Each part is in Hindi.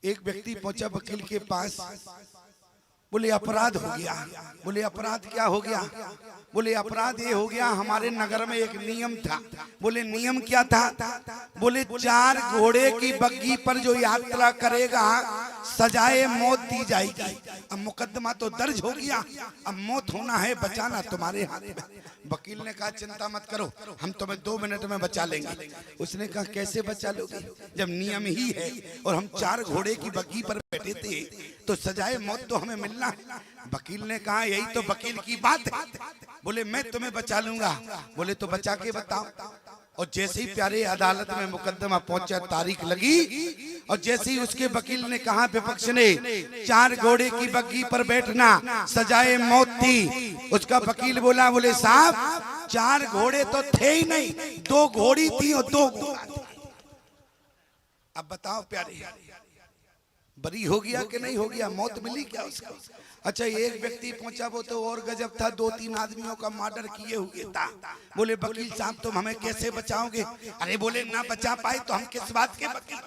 एक व्यक्ति पहुंचा वकील के पास, बोले अपराध हो गया। बोले अपराध क्या हो गया? बोले अपराध ये हो गया, हमारे नगर में एक नियम था। बोले नियम क्या था? बोले 4 घोड़े की बग्घी पर जो यात्रा करेगा सजाए मौत दी जाएगी। अब मुकदमा तो दर्ज हो गया, अब मौत होना है, बचाना तुम्हारे हाथ में। वकील ने कहा चिंता मत करो, हम तुम्हें 2 मिनट में बचा लेंगे। उसने कहा कैसे बचा लोगे जब नियम ही है और हम 4 घोड़े की बग्घी पर बैठे थे तो सजाए मौत तो हमें मिलना है। वकील ने कहा यही तो वकील की बात है। बोले मैं तुम्हें बचा लूंगा। बोले तो बचा के बताओ। और जैसे ही प्यारे अदालत में मुकदमा पहुंचा, तारीख लगी और जैसे ही उसके वकील ने कहा विपक्ष ने 4 घोड़े की बग्घी पर बैठना सजाए मौत थी, उसका वकील बोला, बोले साहब 4 घोड़े तो थे ही नहीं, 2 घोड़ी थी और 2 घोड़ा था। अब बताओ प्यारे, बरी हो गया कि नहीं हो गया? मौत मिली क्या उसको? अच्छा एक व्यक्ति पहुंचा, वो तो और गजब था, 2-3 आदमियों का मर्डर किए हुए था। बोले वकील साहब तुम हमें कैसे बचाओगे? अरे बोले ना बचा पाए तो हम किस बात के वकील?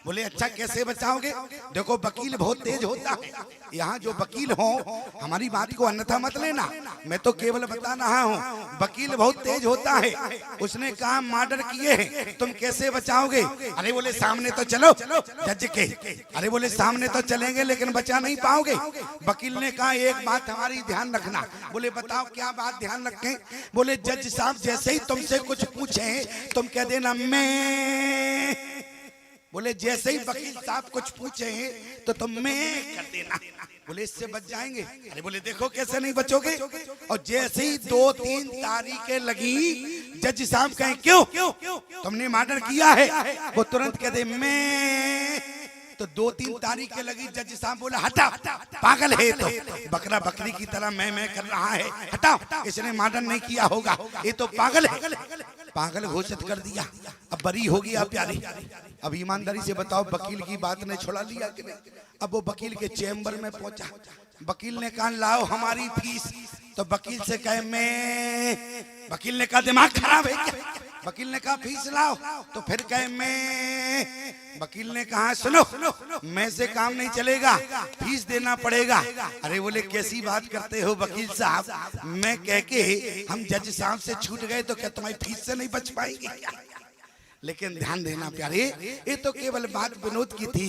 बोले अच्छा कैसे बचाओगे? देखो वकील बहुत तेज होता है, यहाँ जो वकील हो हमारी बात को अन्यथा मत लेना, मैं तो केवल बता रहा हूँ, वकील बहुत तेज होता है। उसने कहा मर्डर किए हैं, तुम कैसे बचाओगे? अरे बोले सामने तो चलो जज के। अरे बोले सामने तो चलेंगे लेकिन बचा नहीं पाओगे। वकील ने कहा एक बात हमारी ध्यान रखना। बोले बताओ क्या बात ध्यान रखें? बोले जज साहब जैसे ही तुमसे कुछ पूछे तुम कह देना मैं। बोले जैसे ही वकील साहब कुछ पूछे तो तुम मैं कर देना। बोले इससे बच जाएंगे। अरे बोले देखो कैसे नहीं बचोगे। और जैसे ही 2-3 तारीखें लगी, जज साहब कहें क्यों तुमने मर्डर किया है? वो तुरंत कह दे मैं। तो 2-3 तारीखें लगी, जज साहब बोला हटा, पागल है तो, बकरा बकरी की तरह मैं कर रहा है, हटाओ, इसने मर्डर नहीं किया होगा, ये तो पागल है। पागल घोषित कर दिया। अब बरी हो गया प्यारे। अब ईमानदारी से बताओ वकील की बात ने छुड़ा लिया कि नहीं? अब वो वकील के चेम्बर में पहुंचा, वकील ने कहा लाओ हमारी फीस। तो वकील से कहे मैं। वकील ने कहा दिमाग खराब है क्या? वकील ने कहा फीस लाओ। तो फिर कहे मैं। वकील ने कहा सुनो, मैं से काम नहीं चलेगा, फीस देना पड़ेगा। अरे बोले कैसी बात करते हो वकील साहब, मैं कह के हम जज साहब से छूट गए तो क्या तुम्हारी फीस से नहीं बच पाएंगे? लेकिन ध्यान देना प्यारे, ये तो केवल बात विनोद की थी।